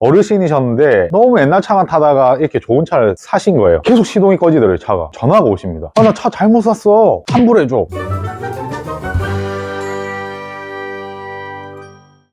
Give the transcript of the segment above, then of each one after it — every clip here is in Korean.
어르신이셨는데 너무 옛날 차만 타다가 이렇게 좋은 차를 사신 거예요. 계속 시동이 꺼지더래요. 차가. 전화가 오십니다. 나 차 잘못 샀어, 환불해줘.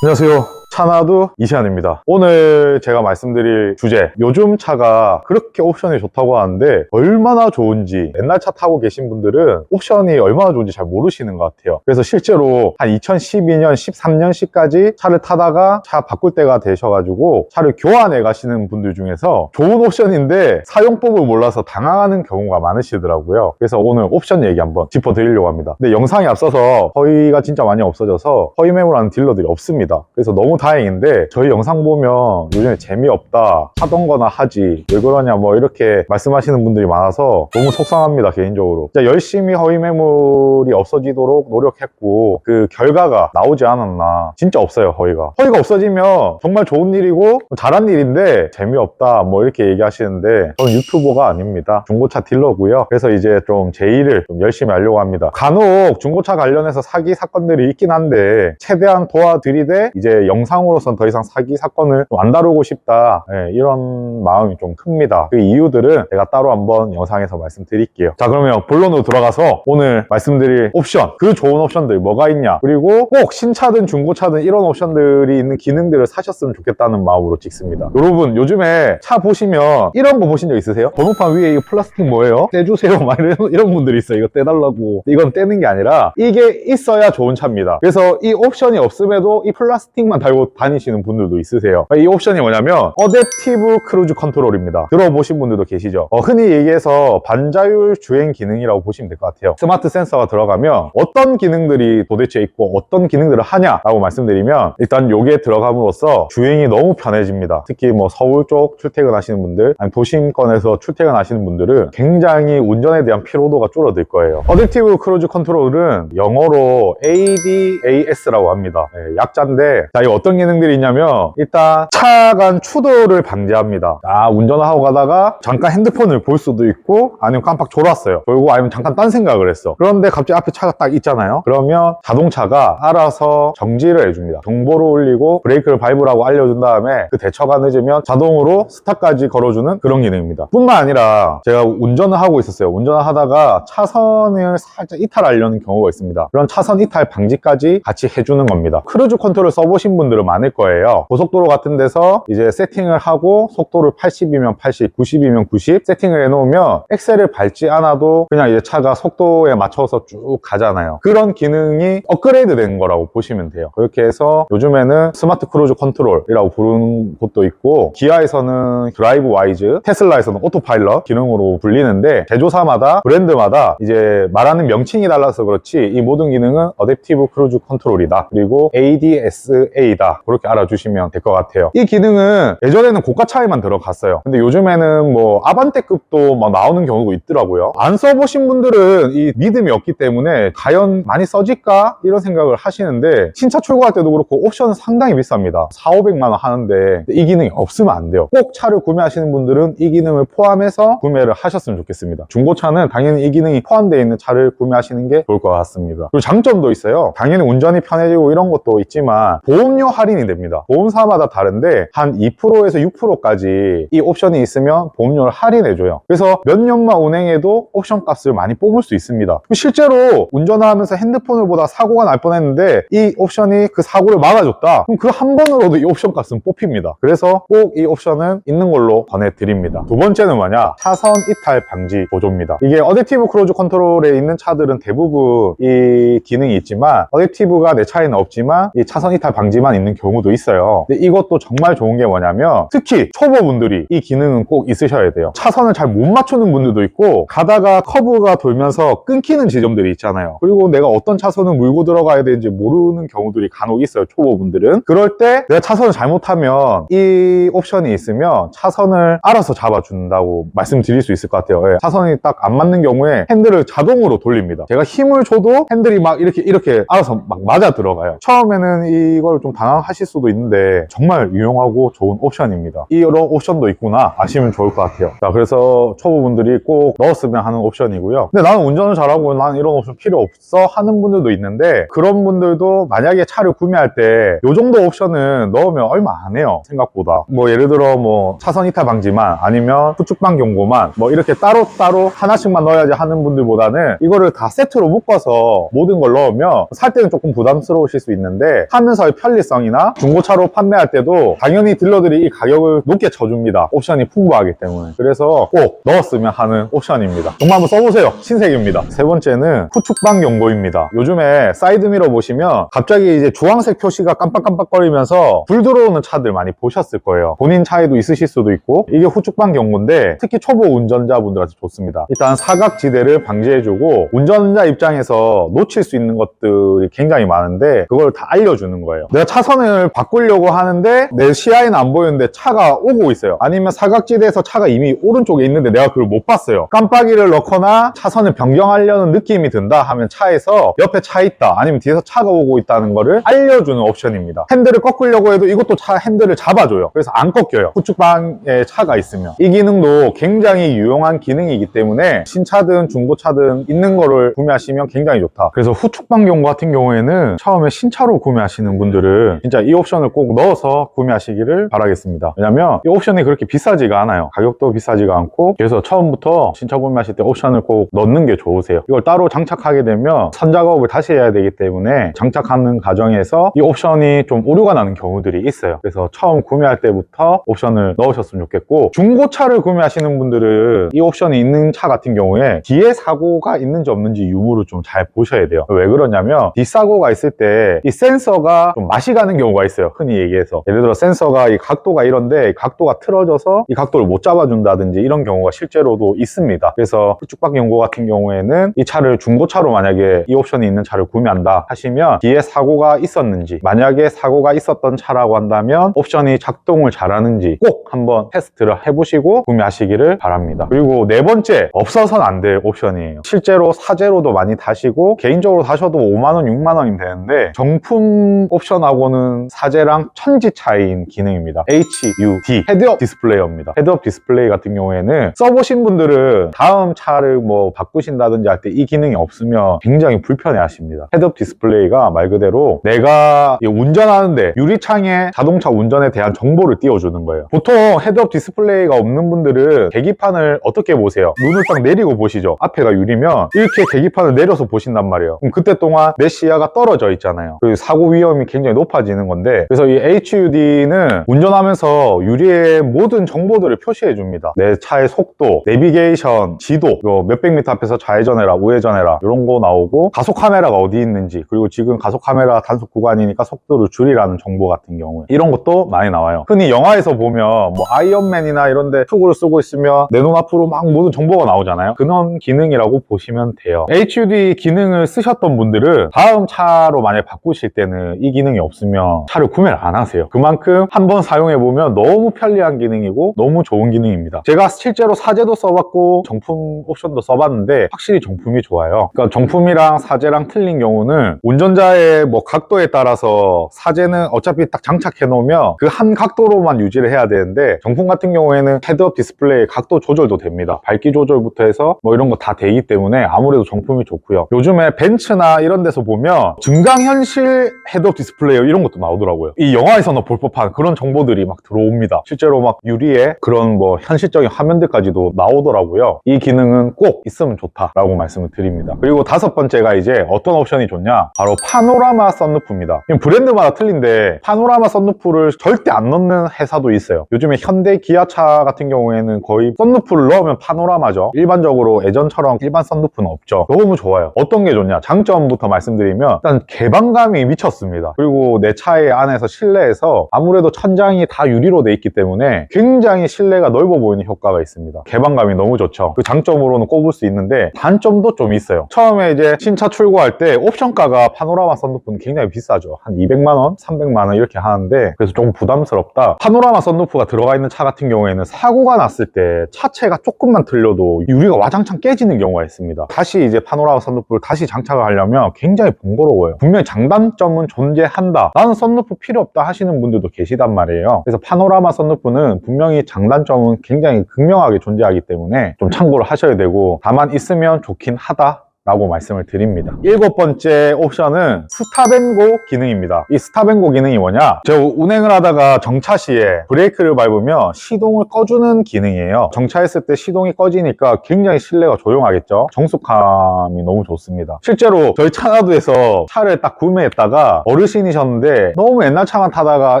안녕하세요, 차나두 이시안입니다. 오늘 제가 말씀드릴 주제, 요즘 차가 그렇게 옵션이 좋다고 하는데 얼마나 좋은지, 옛날 차 타고 계신 분들은 옵션이 얼마나 좋은지 잘 모르시는 것 같아요. 그래서 실제로 한 2012년, 13년씩까지 차를 타다가 차 바꿀 때가 되셔가지고 차를 교환해 가시는 분들 중에서 좋은 옵션인데 사용법을 몰라서 당황하는 경우가 많으시더라고요. 그래서 오늘 옵션 얘기 한번 짚어드리려고 합니다. 근데 영상에 앞서서 허위가 진짜 많이 없어져서 허위 매물하는 딜러들이 없습니다. 그래서 너무 다행인데, 저희 영상 보면 요즘에 재미없다, 하던 거나 하지, 왜 그러냐 뭐 이렇게 말씀하시는 분들이 많아서 너무 속상합니다. 개인적으로 진짜 열심히 허위 매물이 없어지도록 노력했고 그 결과가 나오지 않았나. 진짜 없어요. 허위가 없어지면 정말 좋은 일이고 잘한 일인데 재미없다 뭐 이렇게 얘기하시는데, 저는 유튜버가 아닙니다. 중고차 딜러고요. 그래서 이제 좀 제 일을 좀 열심히 하려고 합니다. 간혹 중고차 관련해서 사기 사건들이 있긴 한데 최대한 도와드리되 이제 영상으로선 더 이상 사기 사건을 안 다루고 싶다, 이런 마음이 좀 큽니다. 그 이유들은 제가 따로 한번 영상에서 말씀드릴게요. 자, 그러면 본론으로 들어가서 오늘 말씀드릴 옵션, 그 좋은 옵션들 뭐가 있냐, 그리고 꼭 신차든 중고차든 이런 옵션들이 있는 기능들을 사셨으면 좋겠다는 마음으로 찍습니다. 여러분, 요즘에 차 보시면 이런 거 보신 적 있으세요? 번호판 위에 이거 플라스틱 뭐예요? 떼주세요 막 이런 분들이 있어요. 이거 떼달라고. 이건 떼는 게 아니라 이게 있어야 좋은 차입니다. 그래서 이 옵션이 없음에도 이 플라스틱만 달고 다니시는 분들도 있으세요. 이 옵션이 뭐냐면 어댑티브 크루즈 컨트롤입니다. 들어보신 분들도 계시죠? 흔히 얘기해서 반자율 주행 기능이라고 보시면 될 것 같아요. 스마트 센서가 들어가면 어떤 기능들이 도대체 있고 어떤 기능들을 하냐라고 말씀드리면, 일단 요게 들어감으로써 주행이 너무 편해집니다. 특히 뭐 서울 쪽 출퇴근하시는 분들, 아니 도심권에서 출퇴근하시는 분들은 굉장히 운전에 대한 피로도가 줄어들 거예요. 어댑티브 크루즈 컨트롤은 영어로 ADAS라고 합니다. 약자인데, 자, 이거 어떤 기능들이 있냐면, 일단 차 간 추돌을 방지합니다. 운전을 하고 가다가 잠깐 핸드폰을 볼 수도 있고, 아니면 깜빡 졸았어요. 그리고 아니면 잠깐 딴 생각을 했어. 그런데 갑자기 앞에 차가 딱 있잖아요. 그러면 자동차가 알아서 정지를 해줍니다. 정보를 올리고 브레이크를 밟으라고 알려준 다음에 그 대처가 늦으면 자동으로 스탑까지 걸어주는 그런 기능입니다. 뿐만 아니라 제가 운전을 하고 있었어요. 운전을 하다가 차선을 살짝 이탈하려는 경우가 있습니다. 그런 차선 이탈 방지까지 같이 해주는 겁니다. 크루즈 컨트롤 써보신 분들은 많을 거예요. 고속도로 같은 데서 이제 세팅을 하고 속도를 80이면 80, 90이면 90 세팅을 해놓으면 엑셀을 밟지 않아도 그냥 이제 차가 속도에 맞춰서 쭉 가잖아요. 그런 기능이 업그레이드 된 거라고 보시면 돼요. 그렇게 해서 요즘에는 스마트 크루즈 컨트롤이라고 부르는 곳도 있고, 기아에서는 드라이브 와이즈, 테슬라에서는 오토파일럿 기능으로 불리는데, 제조사마다 브랜드마다 이제 말하는 명칭이 달라서 그렇지 이 모든 기능은 어댑티브 크루즈 컨트롤이다, 그리고 ADSA다, 그렇게 알아주시면 될 것 같아요. 이 기능은 예전에는 고가차에만 들어갔어요. 근데 요즘에는 뭐 아반떼급도 막 나오는 경우도 있더라고요. 안 써보신 분들은 이 믿음이 없기 때문에 과연 많이 써질까 이런 생각을 하시는데, 신차 출고할 때도 그렇고 옵션은 상당히 비쌉니다. 400~500만 원 하는데 이 기능이 없으면 안 돼요. 꼭 차를 구매하시는 분들은 이 기능을 포함해서 구매를 하셨으면 좋겠습니다. 중고차는 당연히 이 기능이 포함되어 있는 차를 구매하시는 게 좋을 것 같습니다. 그리고 장점도 있어요. 당연히 운전이 편해지고 이런 것도 있지만 보험료 할인이 됩니다. 보험사마다 다른데 한 2%에서 6%까지 이 옵션이 있으면 보험료를 할인해줘요. 그래서 몇 년만 운행해도 옵션 값을 많이 뽑을 수 있습니다. 실제로 운전을 하면서 핸드폰을 보다 사고가 날 뻔했는데 이 옵션이 그 사고를 막아줬다, 그럼 그 한 번으로도 이 옵션 값은 뽑힙니다. 그래서 꼭 이 옵션은 있는 걸로 권해드립니다. 두 번째는 뭐냐, 차선 이탈 방지 보조입니다. 이게 어댑티브 크루즈 컨트롤에 있는 차들은 대부분 이 기능이 있지만, 어댑티브가 내 차에는 없지만 이 차선 이탈 방지만 있는 경우도 있어요. 근데 이것도 정말 좋은 게 뭐냐면, 특히 초보분들이 이 기능은 꼭 있으셔야 돼요. 차선을 잘 못 맞추는 분들도 있고, 가다가 커브가 돌면서 끊기는 지점들이 있잖아요. 그리고 내가 어떤 차선을 물고 들어가야 되는지 모르는 경우들이 간혹 있어요, 초보분들은. 그럴 때 내가 차선을 잘못하면 이 옵션이 있으면 차선을 알아서 잡아준다고 말씀드릴 수 있을 것 같아요. 차선이 딱 안 맞는 경우에 핸들을 자동으로 돌립니다. 제가 힘을 줘도 핸들이 막 이렇게 알아서 막 맞아 들어가요. 처음에는 이걸 좀 당황 하실 수도 있는데 정말 유용하고 좋은 옵션입니다. 이런 옵션도 있구나 아시면 좋을 것 같아요. 자, 그래서 초보분들이 꼭 넣었으면 하는 옵션이고요. 근데 나는 운전을 잘하고 난 이런 옵션 필요 없어 하는 분들도 있는데, 그런 분들도 만약에 차를 구매할 때 이 정도 옵션은 넣으면 얼마 안 해요, 생각보다. 뭐 예를 들어 뭐 차선 이탈 방지만, 아니면 후축방 경고만, 뭐 이렇게 따로따로 하나씩만 넣어야지 하는 분들보다는 이거를 다 세트로 묶어서 모든 걸 넣으면 살 때는 조금 부담스러우실 수 있는데, 하면서의 편리성이나 중고차로 판매할 때도 당연히 딜러들이 이 가격을 높게 쳐줍니다. 옵션이 풍부하기 때문에. 그래서 꼭 넣었으면 하는 옵션입니다. 정말 한번 써보세요. 신세계입니다. 세 번째는 후축방 경고입니다. 요즘에 사이드미러 보시면 갑자기 이제 주황색 표시가 깜빡깜빡거리면서 불 들어오는 차들 많이 보셨을 거예요. 본인 차에도 있으실 수도 있고. 이게 후축방 경고인데 특히 초보 운전자분들한테 좋습니다. 일단 사각지대를 방지해주고, 운전자 입장에서 놓칠 수 있는 것들이 굉장히 많은데 그걸 다 알려주는 거예요. 내가 차선을 바꾸려고 하는데 내 시야에는 안 보이는데 차가 오고 있어요. 아니면 사각지대에서 차가 이미 오른쪽에 있는데 내가 그걸 못 봤어요. 깜빡이를 넣거나 차선을 변경하려는 느낌이 든다 하면 차에서 옆에 차 있다, 아니면 뒤에서 차가 오고 있다는 거를 알려주는 옵션입니다. 핸들을 꺾으려고 해도 이것도 차 핸들을 잡아줘요. 그래서 안 꺾여요, 후축방에 차가 있으면. 이 기능도 굉장히 유용한 기능이기 때문에 신차든 중고차든 있는 거를 구매하시면 굉장히 좋다. 그래서 후축방 경고 같은 경우에는 처음에 신차로 구매하시는 분들은 진짜 이 옵션을 꼭 넣어서 구매하시기를 바라겠습니다. 왜냐면 이 옵션이 그렇게 비싸지가 않아요. 가격도 비싸지가 않고. 그래서 처음부터 신차 구매하실 때 옵션을 꼭 넣는 게 좋으세요. 이걸 따로 장착하게 되면 선작업을 다시 해야 되기 때문에 장착하는 과정에서 이 옵션이 좀 오류가 나는 경우들이 있어요. 그래서 처음 구매할 때부터 옵션을 넣으셨으면 좋겠고, 중고차를 구매하시는 분들은 이 옵션이 있는 차 같은 경우에 뒤에 사고가 있는지 없는지 유무를 좀 잘 보셔야 돼요. 왜 그러냐면 뒷사고가 있을 때 이 센서가 좀 맛이 가는 경우가 있어요, 흔히 얘기해서. 예를 들어 센서가 이 각도가 이런데 각도가 틀어져서 이 각도를 못 잡아준다든지 이런 경우가 실제로도 있습니다. 그래서 후축방 경고 같은 경우에는 이 차를 중고차로 만약에 이 옵션이 있는 차를 구매한다 하시면 뒤에 사고가 있었는지, 만약에 사고가 있었던 차라고 한다면 옵션이 작동을 잘하는지 꼭 한번 테스트를 해보시고 구매하시기를 바랍니다. 그리고 네 번째, 없어서는 안 될 옵션이에요. 실제로 사제로도 많이 다시고 개인적으로 다셔도 5만원, 6만원이면 되는데 정품 옵션하고는 사제랑 천지 차이인 기능입니다. HUD, 헤드업 디스플레이어입니다. 헤드업 디스플레이 같은 경우에는 써보신 분들은 다음 차를 뭐 바꾸신다든지 할 때 이 기능이 없으면 굉장히 불편해 하십니다. 헤드업 디스플레이가 말 그대로 내가 운전하는데 유리창에 자동차 운전에 대한 정보를 띄워주는 거예요. 보통 헤드업 디스플레이가 없는 분들은 계기판을 어떻게 보세요? 눈을 딱 내리고 보시죠. 앞에가 유리면 이렇게 계기판을 내려서 보신단 말이에요. 그럼 그때 동안 내 시야가 떨어져 있잖아요. 그리고 사고 위험이 굉장히 높아지는 건데, 그래서 이 HUD는 운전하면서 유리의 모든 정보들을 표시해 줍니다. 내 차의 속도, 내비게이션, 지도, 몇백 미터 앞에서 좌회전해라, 우회전해라 이런 거 나오고, 가속 카메라가 어디 있는지, 그리고 지금 가속 카메라 단속 구간이니까 속도를 줄이라는 정보 같은 경우에 이런 것도 많이 나와요. 흔히 영화에서 보면 뭐 아이언맨이나 이런데 투구를 쓰고 있으면 내 눈앞으로 막 모든 정보가 나오잖아요. 그런 기능이라고 보시면 돼요. HUD 기능을 쓰셨던 분들은 다음 차로 만약 바꾸실 때는 이 기능이 없으면 차를 구매를 안 하세요. 그만큼 한번 사용해보면 너무 편리한 기능이고 너무 좋은 기능입니다. 제가 실제로 사제도 써봤고 정품 옵션도 써봤는데 확실히 정품이 좋아요. 그러니까 정품이랑 사제랑 틀린 경우는 운전자의 뭐 각도에 따라서 사제는 어차피 딱 장착해 놓으면 그 한 각도로만 유지를 해야 되는데, 정품 같은 경우에는 헤드업 디스플레이 각도 조절도 됩니다. 밝기 조절부터 해서 뭐 이런 거 다 되기 때문에 아무래도 정품이 좋고요. 요즘에 벤츠나 이런 데서 보면 증강현실 헤드업 디스플레이 이런 것도 나오더라고요. 이 영화에서는 볼 법한 그런 정보들이 막 들어옵니다. 실제로 막 유리에 그런 뭐 현실적인 화면들까지도 나오더라고요. 이 기능은 꼭 있으면 좋다라고 말씀을 드립니다. 그리고 다섯 번째가 이제 어떤 옵션이 좋냐, 바로 파노라마 썬루프입니다. 브랜드마다 틀린데 파노라마 썬루프를 절대 안 넣는 회사도 있어요. 요즘에 현대 기아차 같은 경우에는 거의 썬루프를 넣으면 파노라마죠. 일반적으로 예전처럼 일반 썬루프는 없죠. 너무 좋아요. 어떤 게 좋냐, 장점부터 말씀드리면 일단 개방감이 미쳤습니다. 그리고 내 차의 안에서 실내에서 아무래도 천장이 다 유리로 돼 있기 때문에 굉장히 실내가 넓어 보이는 효과가 있습니다. 개방감이 너무 좋죠. 그 장점으로는 꼽을 수 있는데 단점도 좀 있어요. 처음에 이제 신차 출고할 때 옵션가가 파노라마 썬루프는 굉장히 비싸죠. 한 200만원, 300만원 이렇게 하는데, 그래서 조금 부담스럽다. 파노라마 썬루프가 들어가 있는 차 같은 경우에는 사고가 났을 때 차체가 조금만 틀려도 유리가 와장창 깨지는 경우가 있습니다. 다시 이제 파노라마 썬루프를 다시 장착을 하려면 굉장히 번거로워요. 분명히 장단점은 존재한다. 나는 썬루프 필요 없다 하시는 분들도 계시단 말이에요. 그래서 파노라마 썬루프는 분명히 장단점은 굉장히 극명하게 존재하기 때문에 좀 참고를 하셔야 되고, 다만 있으면 좋긴 하다 라고 말씀을 드립니다. 7번째 옵션은 스탑앤고 기능입니다. 이 스탑앤고 기능이 뭐냐, 제가 운행을 하다가 정차 시에 브레이크를 밟으면 시동을 꺼주는 기능이에요. 정차했을 때 시동이 꺼지니까 굉장히 실내가 조용하겠죠. 정숙함이 너무 좋습니다. 실제로 저희 차나두에서 차를 딱 구매했다가 어르신이셨는데 너무 옛날 차만 타다가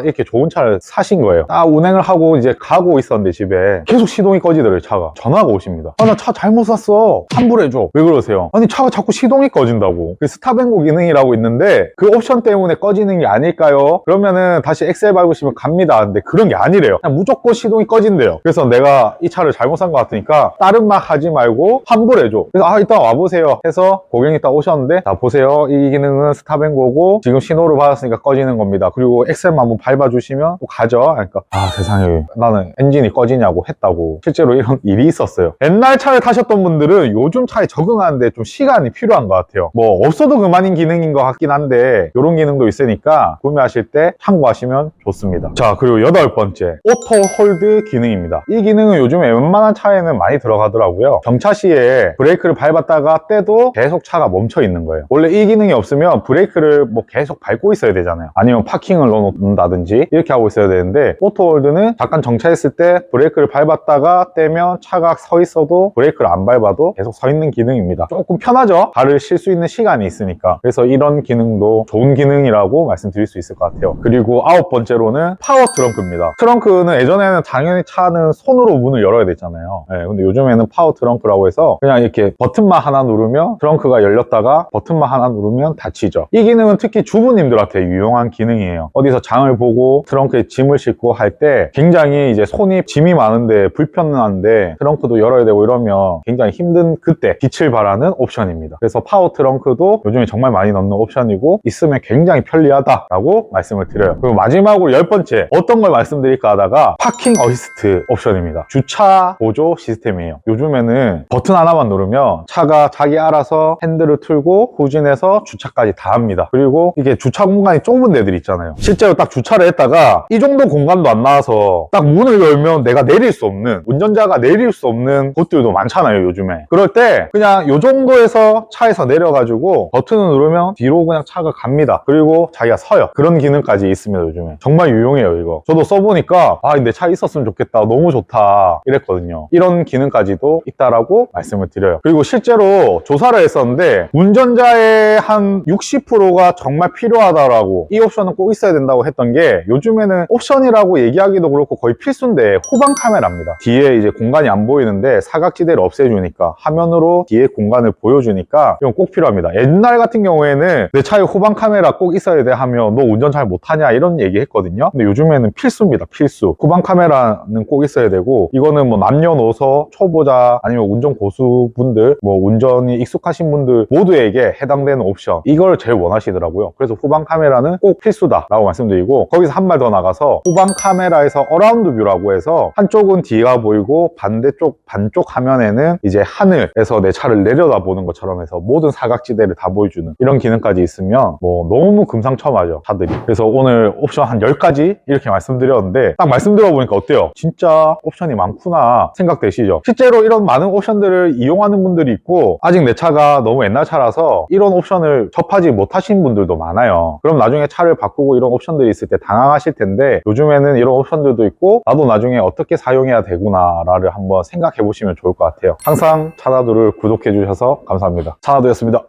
이렇게 좋은 차를 사신 거예요. 딱 운행을 하고 이제 가고 있었는데 집에 계속 시동이 꺼지더라고요. 차가 전화가 오십니다. 나 차 잘못 샀어, 환불해줘. 왜 그러세요? 아니 차가 자꾸 시동이 꺼진다고. 그 스탑앤고 기능이라고 있는데 그 옵션 때문에 꺼지는 게 아닐까요? 그러면은 다시 엑셀 밟으시면 갑니다. 근데 그런 게 아니래요. 그냥 무조건 시동이 꺼진대요. 그래서 내가 이 차를 잘못 산 것 같으니까 다른 말 하지 말고 환불해줘. 그래서 일단 와보세요 해서 고객님 딱 오셨는데, 자 보세요, 이 기능은 스탑앤고고 지금 신호를 받았으니까 꺼지는 겁니다. 그리고 엑셀만 한번 밟아주시면 또 가죠. 그러니까 세상에, 나는 엔진이 꺼지냐고 했다고. 실제로 이런 일이 있었어요. 옛날 차를 타셨던 분들은 요즘 차에 적응하는데 좀 시간이 필요한 것 같아요. 뭐 없어도 그만인 기능인 것 같긴 한데 이런 기능도 있으니까 구매하실 때 참고하시면 좋습니다. 자, 그리고 8번째 오토 홀드 기능입니다. 이 기능은 요즘에 웬만한 차에는 많이 들어가더라고요. 정차 시에 브레이크를 밟았다가 떼도 계속 차가 멈춰 있는 거예요. 원래 이 기능이 없으면 브레이크를 뭐 계속 밟고 있어야 되잖아요. 아니면 파킹을 넣어놓는다든지 이렇게 하고 있어야 되는데, 오토 홀드는 잠깐 정차했을 때 브레이크를 밟았다가 떼면 차가 서 있어도 브레이크를 안 밟아도 계속 서 있는 기능입니다. 조금 편하죠? 발을 쉴 수 있는 시간이 있으니까. 그래서 이런 기능도 좋은 기능이라고 말씀드릴 수 있을 것 같아요. 그리고 9번째로는 파워 트렁크입니다. 트렁크는 예전에는 당연히 차는 손으로 문을 열어야 됐잖아요. 근데 요즘에는 파워 트렁크라고 해서 그냥 이렇게 버튼만 하나 누르면 트렁크가 열렸다가 버튼만 하나 누르면 닫히죠. 이 기능은 특히 주부님들한테 유용한 기능이에요. 어디서 장을 보고 트렁크에 짐을 싣고 할 때 굉장히 이제 손이 짐이 많은데 불편한데 트렁크도 열어야 되고 이러면 굉장히 힘든 그때 빛을 발하는 옵션입니다. 그래서 파워 트렁크도 요즘에 정말 많이 넣는 옵션이고 있으면 굉장히 편리하다라고 말씀을 드려요. 그리고 마지막으로 10번째 어떤 걸 말씀드릴까 하다가 파킹 어시스트 옵션입니다. 주차 보조 시스템이에요. 요즘에는 버튼 하나만 누르면 차가 자기 알아서 핸들을 틀고 후진해서 주차까지 다 합니다. 그리고 이게 주차 공간이 좁은 데들 있잖아요. 실제로 딱 주차를 했다가 이 정도 공간도 안 나와서 딱 문을 열면 내가 내릴 수 없는, 운전자가 내릴 수 없는 곳들도 많잖아요 요즘에. 그럴 때 그냥 요 정도에서 차에서 내려가지고 버튼을 누르면 뒤로 그냥 차가 갑니다. 그리고 자기가 서요. 그런 기능까지 있습니다 요즘에. 정말 유용해요 이거. 저도 써보니까 내 차 있었으면 좋겠다, 너무 좋다 이랬거든요. 이런 기능까지도 있다라고 말씀을 드려요. 그리고 실제로 조사를 했었는데 운전자의 한 60%가 정말 필요하다라고, 이 옵션은 꼭 있어야 된다고 했던 게, 요즘에는 옵션이라고 얘기하기도 그렇고 거의 필수인데 후방 카메라입니다. 뒤에 이제 공간이 안 보이는데 사각지대를 없애주니까, 화면으로 뒤에 공간을 보여주니까 이건 꼭 필요합니다. 옛날 같은 경우에는 내 차에 후방 카메라 꼭 있어야 돼 하면 너 운전 잘 못하냐 이런 얘기 했거든요. 근데 요즘에는 필수입니다. 필수. 후방 카메라는 꼭 있어야 되고, 이거는 뭐 남녀노소, 초보자, 아니면 운전 고수분들, 뭐 운전이 익숙하신 분들 모두에게 해당되는 옵션, 이걸 제일 원하시더라고요. 그래서 후방 카메라는 꼭 필수다라고 말씀드리고, 거기서 한 발 더 나가서 후방 카메라에서 어라운드 뷰라고 해서 한쪽은 뒤가 보이고 반쪽 화면에는 이제 하늘에서 내 차를 내려다보는 것처럼 해서 모든 사각지대를 다 보여주는 이런 기능까지 있으면 뭐 너무 금상첨화죠 차들이. 그래서 오늘 옵션 한 10가지 이렇게 말씀드렸는데, 딱 말씀드려보니까 어때요? 진짜 옵션이 많구나 생각되시죠? 실제로 이런 많은 옵션들을 이용하는 분들이 있고, 아직 내 차가 너무 옛날 차라서 이런 옵션을 접하지 못하신 분들도 많아요. 그럼 나중에 차를 바꾸고 이런 옵션들이 있을 때 당황하실 텐데, 요즘에는 이런 옵션들도 있고 나도 나중에 어떻게 사용해야 되구나를 한번 생각해 보시면 좋을 것 같아요. 항상 차나두를 구독해 주셔서 감사합니다. 차나두였습니다.